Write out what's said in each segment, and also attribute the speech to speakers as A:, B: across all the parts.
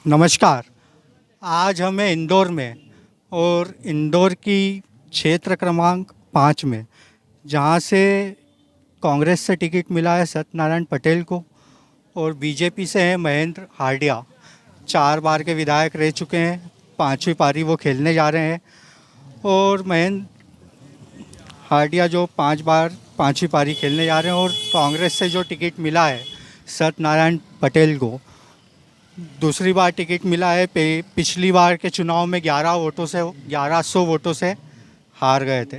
A: नमस्कार। आज हमें इंदौर में और इंदौर की क्षेत्र क्रमांक 5 में जहां से कांग्रेस से टिकट मिला है सत्यनारायण पटेल को और बीजेपी से है महेंद्र हार्डिया। 4 बार के विधायक रह चुके हैं, 5वीं पारी वो खेलने जा रहे हैं और महेंद्र हार्डिया जो 5 बार 5वीं पारी खेलने जा रहे हैं और कांग्रेस से जो टिकट मिला है सत्यनारायण पटेल को दूसरी बार टिकट मिला है। पिछली बार के चुनाव में 1100 वोटों से हार गए थे।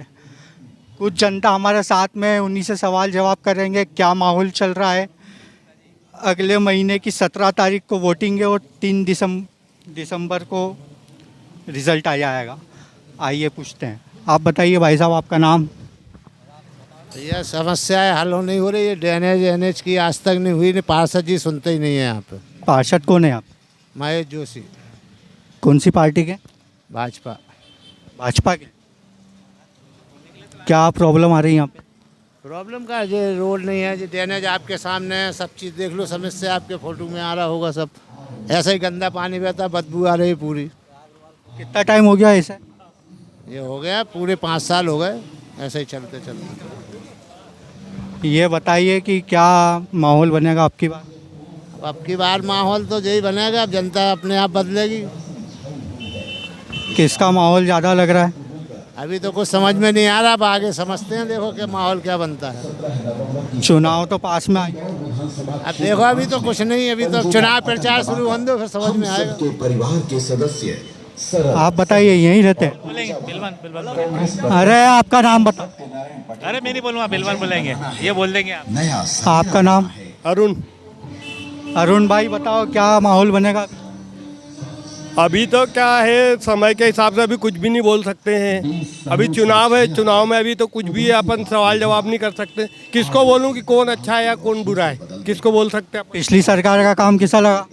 A: कुछ जनता हमारे साथ में, उन्हीं से सवाल जवाब करेंगे क्या माहौल चल रहा है। अगले महीने की 17 तारीख को वोटिंग है और 3 दिसंबर को रिज़ल्ट आ जाएगा। आइए पूछते हैं। आप बताइए भाई साहब, आपका नाम?
B: यह समस्याएं हल नहीं हो रही है। ड्रेनेज एनएच की आज तक नहीं हुई। पार्षद जी सुनते ही नहीं है यहाँ पे।
A: पार्षद कौन है आप?
B: महेश जोशी।
A: कौन सी पार्टी के?
B: भाजपा।
A: भाजपा के। क्या प्रॉब्लम आ रही है यहाँ पे?
B: प्रॉब्लम का ये रोड नहीं है, ये ड्रेनेज आपके सामने है, सब चीज़ देख लो। समस्या आपके फोटो में आ रहा होगा सब। ऐसा ही गंदा पानी बहता, बदबू आ रही है पूरी।
A: कितना टाइम हो गया ऐसा?
B: ये हो गया पूरे 5 साल हो गए ऐसे ही चलते चलते।
A: ये बताइए कि क्या माहौल बनेगा आपकी बार?
B: अब की बार माहौल तो यही बनेगा, अब जनता अपने आप बदलेगी।
A: किसका माहौल ज़्यादा लग रहा है?
B: अभी तो कुछ समझ में नहीं आ रहा, अब आगे समझते हैं। देखो कि माहौल क्या बनता है।
A: चुनाव तो पास में आए।
B: अब देखो अभी तो कुछ नहीं, अभी तो चुनाव प्रचार शुरू होने दो, फिर समझ में आएगा।
C: परिवार के सदस्य
A: आप बताइए, यहीं रहते हैं?
D: बिलवन।
A: अरे आपका नाम बता।
D: अरे मैं नहीं बोलूँगा, बिलवन बोलेंगे, ये बोल देंगे आप।
C: नया
A: आपका नाम?
E: अरुण।
A: अरुण भाई बताओ, क्या माहौल बनेगा?
E: अभी तो क्या है, समय के हिसाब से अभी कुछ भी नहीं बोल सकते हैं। अभी चुनाव है, चुनाव में अभी तो कुछ भी अपन सवाल जवाब नहीं कर सकते। किसको बोलूं कि कौन अच्छा है या कौन बुरा है, किसको बोल सकते हैं?
A: पिछली सरकार का काम कैसा लगा?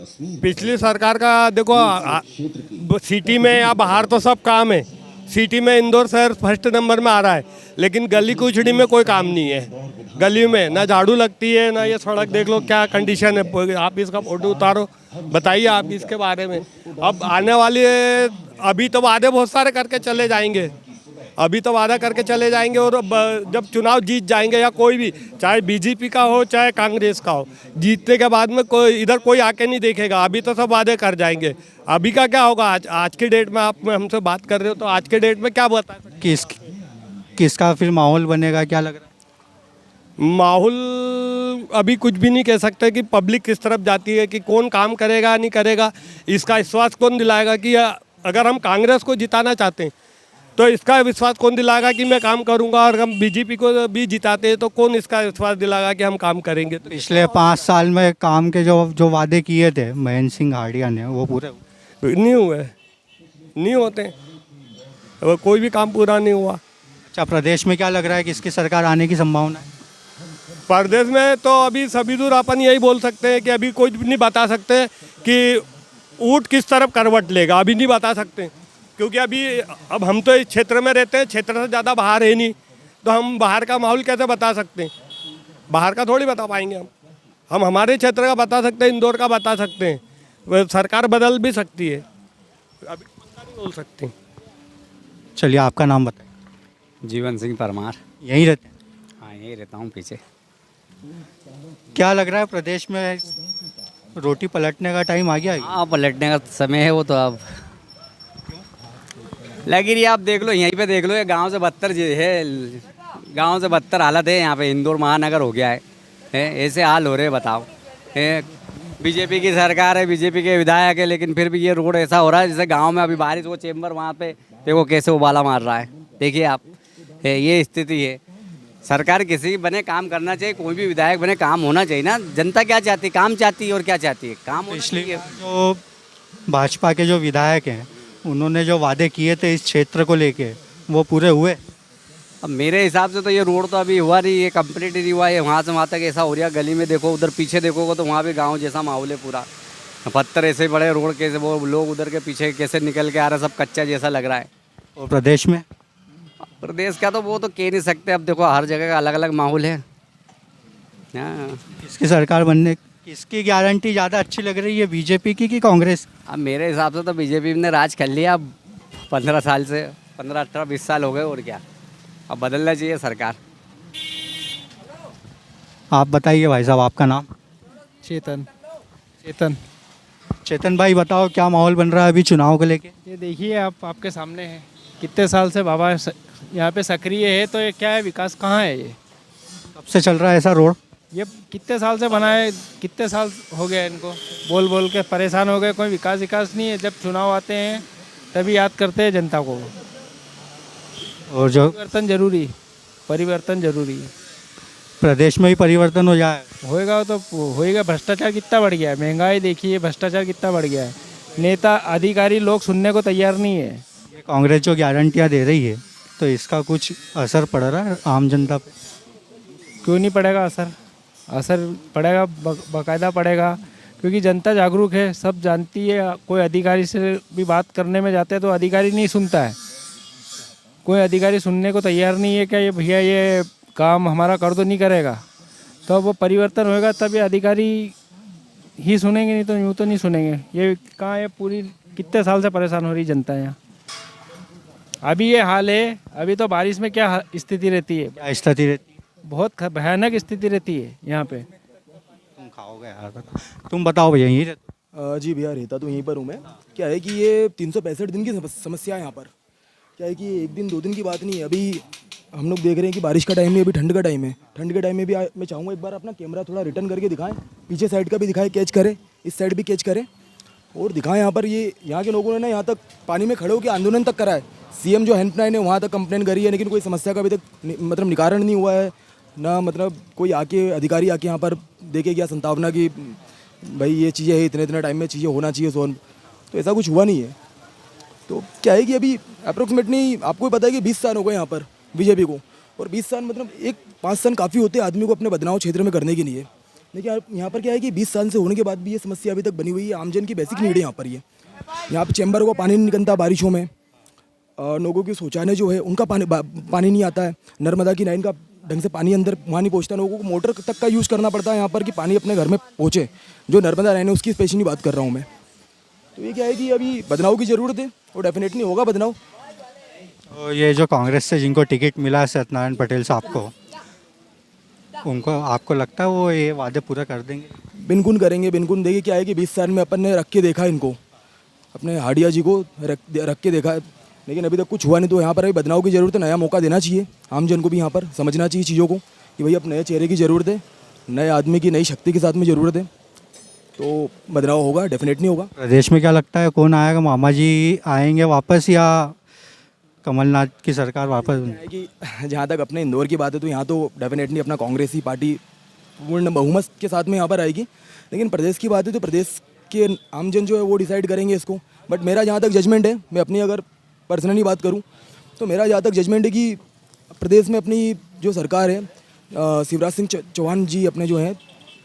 E: पिछली सरकार का देखो, सिटी में या बाहर तो सब काम है। सिटी में इंदौर शहर फर्स्ट नंबर में आ रहा है, लेकिन गली कुचड़ी में कोई काम नहीं है। गली में ना झाड़ू लगती है, ना ये सड़क देख लो क्या कंडीशन है। आप इसका फोटो उतारो, बताइए आप इसके बारे में। अब आने वाली अभी तो वादे बहुत सारे करके चले जाएंगे, अभी तो वादा करके चले जाएंगे और जब चुनाव जीत जाएंगे या कोई भी, चाहे बीजेपी का हो चाहे कांग्रेस का हो, जीतने के बाद में कोई इधर कोई आके नहीं देखेगा। अभी तो सब वादे कर जाएंगे। अभी का क्या होगा? आज की डेट में आप हमसे बात कर रहे हो, तो आज के डेट में क्या बता सकते हैं?
A: किसका फिर माहौल बनेगा, क्या लग रहा है?
E: माहौल अभी कुछ भी नहीं कह सकते कि पब्लिक किस तरफ जाती है, कि कौन काम करेगा नहीं करेगा। इसका विश्वास कौन दिलाएगा कि अगर हम कांग्रेस को जिताना चाहते हैं तो इसका विश्वास कौन दिलाएगा कि मैं काम करूंगा, और हम बीजेपी को भी जिताते हैं तो कौन इसका विश्वास दिलाएगा कि हम काम करेंगे? तो
A: पिछले 5 साल में काम के जो वादे किए थे महेंद्र सिंह हार्डिया ने, वो पूरे
E: नहीं हुए, नहीं होते। वो कोई भी काम पूरा नहीं हुआ।
A: अच्छा, प्रदेश में क्या लग रहा है, किसकी सरकार आने की संभावना है?
E: प्रदेश में तो अभी सभी दूर अपन यही बोल सकते हैं कि अभी कुछ भी नहीं बता सकते कि ऊँट किस तरफ करवट लेगा, अभी नहीं बता सकते। क्योंकि अब हम तो इस क्षेत्र में रहते हैं, क्षेत्र से ज़्यादा बाहर है नहीं, तो हम बाहर का माहौल कैसे बता सकते हैं? बाहर का थोड़ी बता पाएंगे हम हमारे क्षेत्र का बता सकते हैं, इंदौर का बता सकते हैं। वह सरकार बदल भी सकती है, अभी पक्का नहीं बोल सकते।
A: चलिए आपका नाम बताइए।
F: जीवन सिंह परमार।
A: यहीं रहते हैं?
F: हाँ, यहीं रहता हूँ पीछे।
A: क्या लग रहा है, प्रदेश में रोटी पलटने का टाइम आ गया है?
F: हाँ, पलटने का समय है वो तो। अब लगी रही, आप देख लो, यहीं पे देख लो, ये गांव से बदतर है, गांव से बदतर हालत है यहाँ पे। इंदौर महानगर हो गया है ऐसे हाल हो रहे हैं, बताओ। बीजेपी की सरकार है, बीजेपी के विधायक है, लेकिन फिर भी ये रोड ऐसा हो रहा है जैसे गांव में अभी बारिश हो, चेम्बर वहाँ पे देखो कैसे उबाला मार रहा है। देखिए आप, ये स्थिति है। सरकार किसी की बने काम करना चाहिए, कोई भी विधायक बने काम होना चाहिए ना। जनता क्या चाहती है? काम चाहती है, और क्या चाहती है? काम होना चाहिए।
A: जो भाजपा के जो विधायक हैं, उन्होंने जो वादे किए थे इस क्षेत्र को लेके, वो पूरे हुए?
F: अब मेरे हिसाब से तो ये रोड तो अभी हुआ नहीं, ये कंप्लीट नहीं हुआ है। वहाँ से वहाँ तक ऐसा हो रहा है, गली में देखो, उधर पीछे देखोगे तो वहाँ भी गांव जैसा माहौल है पूरा। पत्थर ऐसे बड़े रोड कैसे, वो लोग उधर के पीछे कैसे निकल के आ रहे हैं, सब कच्चा जैसा लग रहा है।
A: और प्रदेश में?
F: प्रदेश का तो वो तो कह नहीं सकते। अब देखो हर जगह का अलग अलग माहौल है। हाँ,
A: किसकी सरकार बनने किसकी गारंटी ज़्यादा अच्छी लग रही है, बीजेपी की कि कांग्रेस की?
F: अब मेरे हिसाब से तो बीजेपी ने राज कर लिया अब 15 साल से, 15 18 20 साल हो गए, और क्या, अब बदलना चाहिए सरकार।
A: आप बताइए भाई साहब, आपका नाम?
C: चेतन चेतन
A: चेतन भाई बताओ, क्या माहौल बन रहा है अभी चुनाव को लेके?
C: ये देखिए आप, आपके सामने है, कितने साल से बाबा यहाँ पे सक्रिय है, तो ये क्या है, विकास कहाँ है ये?
A: कब से चल रहा है ऐसा रोड?
C: ये कितने साल से बना है, कितने साल हो गए इनको, बोल बोल के परेशान हो गए, कोई विकास नहीं है। जब चुनाव आते हैं तभी याद करते हैं जनता को।
A: और जो
C: परिवर्तन जरूरी है।
A: प्रदेश में ही परिवर्तन हो जाए?
C: होएगा तो होएगा। भ्रष्टाचार कितना बढ़ गया है, महंगाई देखिए, भ्रष्टाचार कितना बढ़ गया है। नेता अधिकारी लोग सुनने को तैयार नहीं है।
A: ये कांग्रेस जो गारंटियाँ दे रही है, तो इसका कुछ असर पड़ रहा है आम जनता पे?
C: क्यों नहीं पड़ेगा असर पड़ेगा, बाकायदा पड़ेगा, क्योंकि जनता जागरूक है, सब जानती है। कोई अधिकारी से भी बात करने में जाते हैं तो अधिकारी नहीं सुनता है, कोई अधिकारी सुनने को तैयार नहीं है। क्या ये भैया ये काम हमारा कर तो नहीं करेगा, तो वो परिवर्तन होएगा तब ये अधिकारी ही सुनेंगे, नहीं तो यूँ तो नहीं सुनेंगे। ये कहाँ है, पूरी कितने साल से परेशान हो रही जनता यहाँ। अभी ये हाल है, अभी तो बारिश में क्या स्थिति रहती है,
A: क्या स्थिति रहती है?
C: बहुत भयानक स्थिति रहती है यहाँ पे।
A: तुम खाओगे यार, तुम बताओ भैया, यहीं रहते?
G: जी भैया, रहता तो यहीं पर हूँ मैं। क्या है कि ये 365 दिन की समस्या है यहाँ पर। क्या है कि एक दिन 2 दिन की बात नहीं है। अभी हम लोग देख रहे हैं कि बारिश का टाइम है, अभी ठंड का टाइम है। ठंड के टाइम में भी मैं चाहूँगा एक बार अपना कैमरा थोड़ा रिटर्न करके दिखाएं, पीछे साइड का भी दिखाएं, कैच करें, इस साइड भी कैच करें और दिखाएं। यहाँ पर ये यहाँ के लोगों ने ना यहाँ तक पानी में खड़े होकर आंदोलन तक करा है। सीएम जो हेल्पलाइन है वहाँ तक कंप्लेन करी है, लेकिन कोई समस्या का अभी तक मतलब निवारण नहीं हुआ है ना। मतलब कोई आके अधिकारी आके यहाँ पर देखे गया संतावना कि भाई ये चीज़ें है, इतने टाइम में चीज़ें होना चाहिए सोन, तो ऐसा कुछ हुआ नहीं है। तो क्या है कि अभी अप्रोक्सीमेटली आपको भी पता है कि 20 साल हो गए यहाँ पर बीजेपी को, और 20 साल मतलब 5 साल काफ़ी होते हैं आदमी को अपने बदलाव क्षेत्र में करने के लिए। लेकिन यहाँ पर क्या है कि 20 साल से होने के बाद भी ये समस्या अभी तक बनी हुई है। आमजन की बेसिक नीड है यहाँ पर। ये यहाँ पर चैम्बर को पानी नहीं निकलता बारिशों में, लोगों के शौचालय जो है उनका पानी नहीं आता है, नर्मदा की लाइन का ढंग से पानी अंदर वहाँ नहीं पहुँचता, लोगों को मोटर तक का यूज़ करना पड़ता है यहाँ पर कि पानी अपने घर में पहुँचे। जो नर्मदा लाइन है उसकी स्पेशली बात कर रहा हूँ मैं। तो ये क्या है कि अभी बदलाव की ज़रूरत है और डेफिनेटली होगा बदलाव।
A: तो ये जो कांग्रेस से जिनको टिकट मिला है सत्यनारायण पटेल साहब को, उनको आपको लगता है वो ये वादे पूरा कर देंगे?
G: बिल्कुल करेंगे, बिल्कुल। देखिए क्या है कि 20 साल में अपन ने रख के देखा इनको, अपने हाडिया जी को रख के देखा है, लेकिन अभी तक कुछ हुआ नहीं। तो यहाँ पर अभी बदलाव की ज़रूरत है, नया मौका देना चाहिए आम जन को भी। यहाँ पर समझना चाहिए चीज़ों को कि भाई अब नए चेहरे की ज़रूरत है, नए आदमी की नई शक्ति के साथ में ज़रूरत है, तो बदलाव होगा, डेफिनेटली होगा।
A: प्रदेश में क्या लगता है कौन आएगा? मामा जी आएंगे वापस या कमलनाथ की सरकार वापस?
G: है कि जहाँ तक अपने इंदौर की बात है तो यहाँ तो डेफिनेटली अपना कांग्रेस ही पार्टी पूर्ण बहुमत के साथ में यहाँ पर आएगी। लेकिन प्रदेश की बात है तो प्रदेश के आमजन जो है वो डिसाइड करेंगे इसको। बट मेरा जहाँ तक जजमेंट है, मैं अपनी अगर पर्सनली बात करूँ तो मेरा जहाँ तक जजमेंट है कि प्रदेश में अपनी जो सरकार है, शिवराज सिंह चौहान जी अपने जो हैं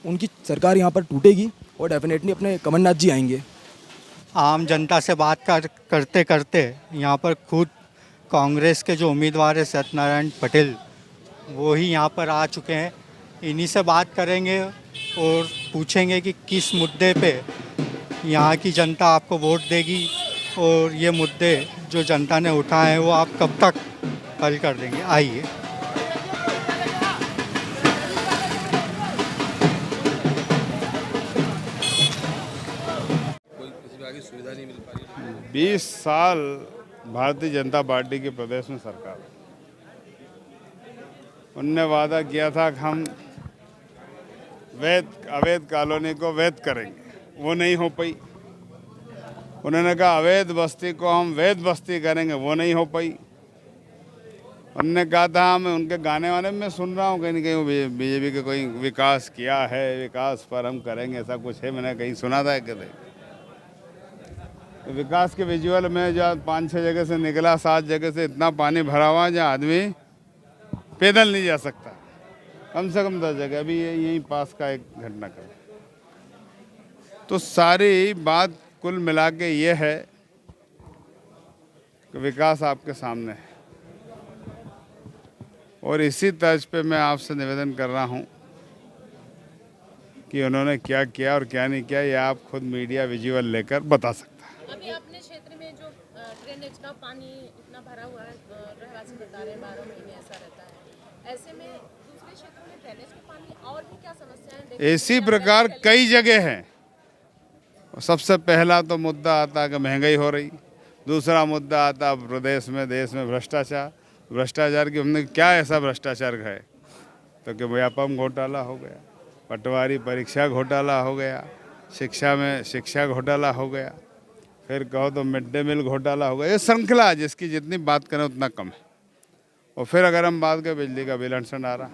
G: उनकी सरकार यहाँ पर टूटेगी और डेफिनेटली अपने कमलनाथ जी आएंगे।
A: आम जनता से बात करते करते यहाँ पर खुद कांग्रेस के जो उम्मीदवार है सत्यनारायण पटेल, वो ही यहाँ पर आ चुके हैं। इन्हीं से बात करेंगे और पूछेंगे कि किस मुद्दे पे यहाँ की जनता आपको वोट देगी और ये मुद्दे जो जनता ने उठाए हैं वो आप कब तक हल कर देंगे। आइए।
H: बीस साल भारतीय जनता पार्टी की प्रदेश में सरकार, उनने वादा किया था कि हम अवैध कॉलोनी को वैध करेंगे, वो नहीं हो पाई। उन्होंने कहा अवैध बस्ती को हम वैध बस्ती करेंगे, वो नहीं हो पाई। उन्होंने कहा था, मैं उनके गाने वाने में सुन रहा हूँ कहीं ना कहीं बीजेपी के कोई विकास किया है, विकास पर हम करेंगे, ऐसा कुछ है, मैंने कहीं सुना था कभी। विकास के विजुअल में जहाँ 5-6 जगह से निकला, 7 जगह से इतना पानी भरा हुआ जहाँ आदमी पैदल नहीं जा सकता, कम से कम 10 जगह। अभी यहीं पास का एक घटना कर। तो सारी बात कुल मिला के ये है कि विकास आपके सामने है और इसी तर्ज पे मैं आपसे निवेदन कर रहा हूँ कि उन्होंने क्या किया और क्या नहीं किया, ये आप खुद मीडिया विजुअल लेकर बता सकता है।
I: अभी अपने क्षेत्र में जो ड्रेनेज का पानी इतना भरा हुआ है, रहवासी बता रहे हैं 12 महीने ऐसा रहता है, ऐसे में दूसरे क्षेत्रों में ड्रेनेज का पानी और भी क्या समस्याएं
H: इसी प्रकार कई जगह हैं। सबसे पहला तो मुद्दा आता है कि महंगाई हो रही, दूसरा मुद्दा आता है प्रदेश में देश में भ्रष्टाचार। भ्रष्टाचार की हमने क्या ऐसा भ्रष्टाचार है तो कि व्यापम घोटाला हो गया, पटवारी परीक्षा घोटाला हो गया, शिक्षा में शिक्षा घोटाला हो गया, फिर कहो तो मिड डे मील घोटाला हो गया। ये श्रृंखला जिसकी जितनी बात करें उतना कम है। और फिर अगर हम बात करें बिजली का बिल अड़चन आ रहा,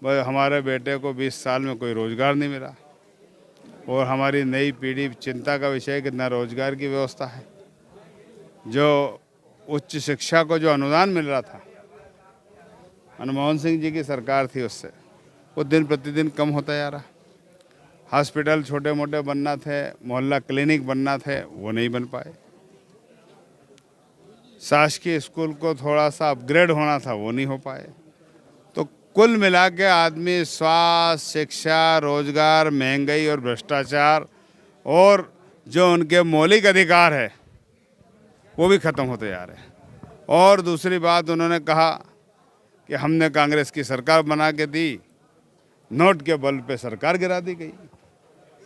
H: भाई हमारे बेटे को 20 साल में कोई रोज़गार नहीं मिला और हमारी नई पीढ़ी चिंता का विषय कितना रोज़गार की व्यवस्था है। जो उच्च शिक्षा को जो अनुदान मिल रहा था मनमोहन सिंह जी की सरकार थी उससे, वो दिन प्रतिदिन कम होता जा रहा। हॉस्पिटल छोटे मोटे बनना थे, मोहल्ला क्लिनिक बनना थे, वो नहीं बन पाए। शासकीय स्कूल को थोड़ा सा अपग्रेड होना था, वो नहीं हो पाए। तो कुल मिला के आदमी स्वास्थ्य, शिक्षा, रोजगार, महंगाई और भ्रष्टाचार और जो उनके मौलिक अधिकार है वो भी ख़त्म होते जा रहे हैं। और दूसरी बात उन्होंने कहा कि हमने कांग्रेस की सरकार बना के दी, नोट के बल पे सरकार गिरा दी गई।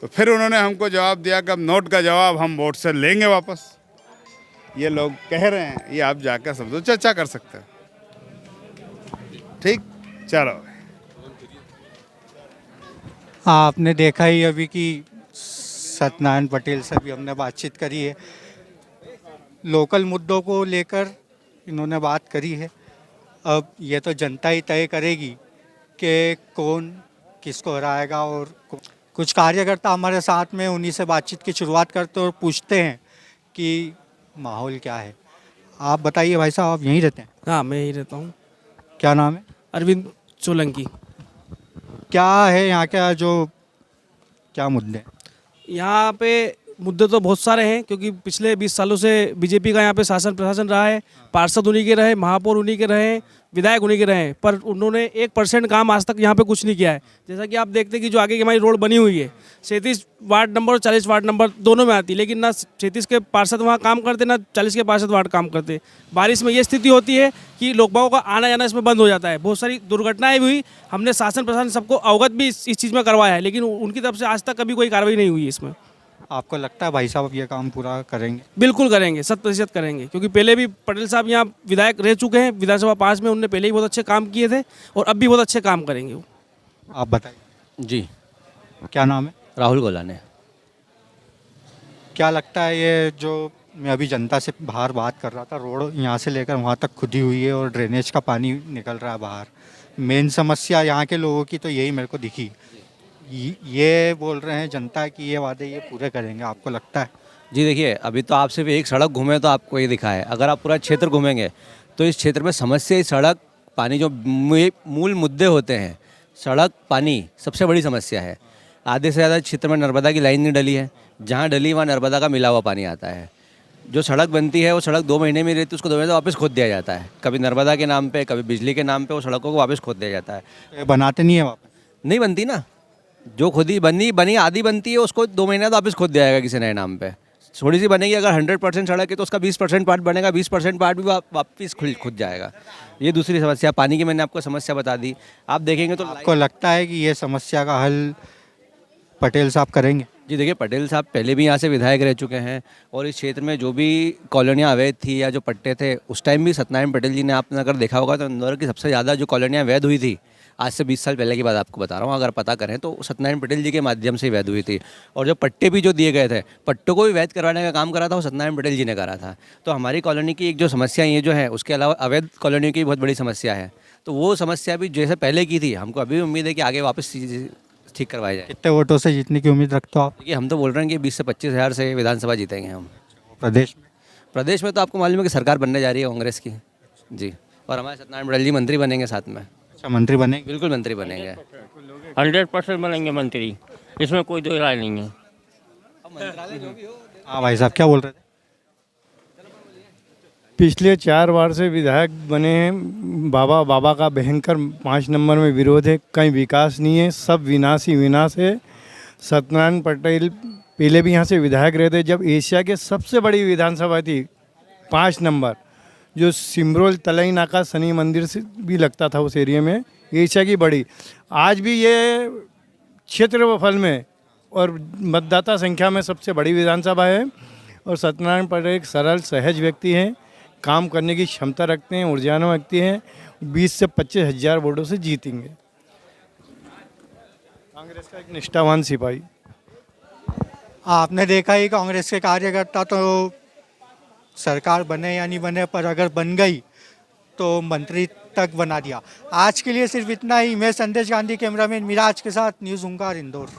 H: तो फिर उन्होंने हमको जवाब दिया कि अब नोट का जवाब हम वोट से लेंगे वापस। ये लोग कह रहे हैं, ये आप जाकर सब तो चर्चा कर सकते हैं। ठीक, चलो।
A: आपने देखा ही अभी कि सत्यनारायण पटेल से भी हमने बातचीत करी है, लोकल मुद्दों को लेकर इन्होंने बात करी है। अब ये तो जनता ही तय करेगी कि कौन किसको हराएगा। और कुछ कार्यकर्ता हमारे साथ में, उन्हीं से बातचीत की शुरुआत करते और पूछते हैं कि माहौल क्या है। आप बताइए भाई साहब, आप यहीं रहते हैं?
J: हाँ, मैं यहीं रहता हूँ।
A: क्या नाम है?
J: अरविंद सोलंकी।
A: क्या है यहाँ का जो क्या मुद्दे हैं?
J: यहाँ पे मुद्दे तो बहुत सारे हैं, क्योंकि पिछले 20 सालों से बीजेपी का यहाँ पे शासन प्रशासन रहा है। पार्षद उन्हीं के रहे, महापौर उन्हीं के रहे, विधायक उन्हीं के रहे, पर उन्होंने 1% काम आज तक यहाँ पे कुछ नहीं किया है। जैसा कि आप देखते हैं कि जो आगे की हमारी रोड बनी हुई है 37 वार्ड नंबर और 40 वार्ड नंबर दोनों में आती, लेकिन ना 37 के पार्षद वहाँ काम करते, ना 40 के पार्षद वार्ड काम करते। बारिश में ये स्थिति होती है कि लोगों का आना जाना इसमें बंद हो जाता है। बहुत सारी दुर्घटनाएं भी हुई, हमने शासन प्रशासन सबको अवगत भी इस चीज़ में करवाया है, लेकिन उनकी तरफ से आज तक कभी कोई कार्रवाई नहीं हुई इसमें।
A: आपको लगता है भाई साहब अब ये काम पूरा करेंगे?
J: बिल्कुल करेंगे, 100% करेंगे, क्योंकि पहले भी पटेल साहब यहाँ विधायक रह चुके हैं। विधानसभा 5 में उन्होंने पहले ही बहुत अच्छे काम किए थे और अब भी बहुत अच्छे काम करेंगे वो।
A: आप बताइए।
K: जी,
A: क्या नाम है?
K: राहुल गोलाने।
A: क्या लगता है ये जो मैं अभी जनता से बाहर बात कर रहा था, रोड यहाँ से लेकर वहाँ तक खुदी हुई है और ड्रेनेज का पानी निकल रहा है बाहर, मेन समस्या यहाँ के लोगों की तो यही मेरे को दिखी। ये बोल रहे हैं जनता कि ये वादे ये पूरे करेंगे, आपको लगता है?
K: जी देखिए, अभी तो आप सिर्फ एक सड़क घूमे तो आपको ये दिखा है। अगर आप पूरा क्षेत्र घूमेंगे तो इस क्षेत्र में समस्या सड़क पानी जो मूल मुद्दे होते हैं, सड़क पानी सबसे बड़ी समस्या है। आधे से ज़्यादा क्षेत्र में नर्मदा की लाइन नहीं डली है, जहाँ डली वहाँ नर्मदा का मिला हुआ पानी आता है। जो सड़क बनती है वो सड़क 2 महीने में रहती है, उसको 2 महीने वापस खोद दिया जाता है। कभी नर्मदा के नाम पे, कभी बिजली के नाम पे वो सड़कों को वापस खोद दिया जाता है।
A: बनाते नहीं है वापस?
K: नहीं बनती ना, जो खुदी बनी आधी बनती है उसको 2 महीने तो वापस खोद जाएगा किसी नए नाम पे। थोड़ी सी बनेगी, अगर 100% सड़क है तो उसका 20% पार्ट बनेगा, 20% पार्ट भी वापस खुद जाएगा। ये दूसरी समस्या पानी की मैंने आपको समस्या बता दी। आप देखेंगे तो
A: आपको लगता है कि ये समस्या का हल पटेल साहब करेंगे?
K: जी देखिए, पटेल साहब पहले भी यहाँ से विधायक रह चुके हैं और इस क्षेत्र में जो भी कॉलोनियाँ अवैध थी या जो पट्टे थे उस टाइम भी सत्यनारायण पटेल जी ने, आपने अगर देखा होगा तो इंदौर की सबसे ज़्यादा जो कॉलोनियाँ वैध हुई थी, आज से 20 साल पहले की बात आपको बता रहा हूँ, अगर पता करें तो सत्यनारायण पटेल जी के माध्यम से वैध हुई थी। और जो पट्टे भी जो दिए गए थे, पट्टों को भी वैध करवाने का काम करा था वो सत्यनारायण पटेल जी ने करा था। तो हमारी कॉलोनी की एक जो समस्या ये जो है, उसके अलावा अवैध कॉलोनियों की बहुत बड़ी समस्या है। तो वो समस्या भी जैसे पहले की थी, हमको अभी उम्मीद है कि आगे वापस ठीक करवाया जाए।
A: कितने वोटों से जीतने की उम्मीद रखते हो आप?
K: देखिए, हम तो बोल रहे हैं कि 20 से 25 हज़ार से विधानसभा जीतेंगे हम।
A: प्रदेश में
K: तो आपको मालूम है कि सरकार बनने जा रही है कांग्रेस की जी, और हमारे सत्यनारायण पटेल जी मंत्री बनेंगे साथ में।
A: अच्छा, मंत्री बनेंगे?
K: बिल्कुल मंत्री बनेंगे,
L: 100% बनेंगे मंत्री, इसमें कोई दो राय नहीं है।
A: हाँ भाई साहब, क्या बोल रहे थे?
M: पिछले 4 बार से विधायक बने हैं। बाबा का भयंकर 5 नंबर में विरोध है, कहीं विकास नहीं है, सब विनाश ही विनाश है। सत्यनारायण पटेल पहले भी यहाँ से विधायक रहे थे। जब एशिया के सबसे बड़ी विधानसभा थी 5 नंबर, जो सिमरोल तलई नाका शनि मंदिर से भी लगता था उस एरिया में, एशिया की बड़ी। आज भी ये क्षेत्रफल में और मतदाता संख्या में सबसे बड़ी विधानसभा है। और सत्यनारायण पटेल एक सरल सहज व्यक्ति हैं, काम करने की क्षमता रखते हैं, ऊर्जावान व्यक्ति हैं। 20 से 25 हज़ार वोटों से जीतेंगे। कांग्रेस का एक निष्ठावान सिपाही।
A: आपने देखा ही कांग्रेस के कार्यकर्ता तो सरकार बने या नहीं बने, पर अगर बन गई तो मंत्री तक बना दिया। आज के लिए सिर्फ इतना ही। मैं संदेश गांधी, कैमरामैन मिराज के साथ, न्यूज़ ओंकार, इंदौर।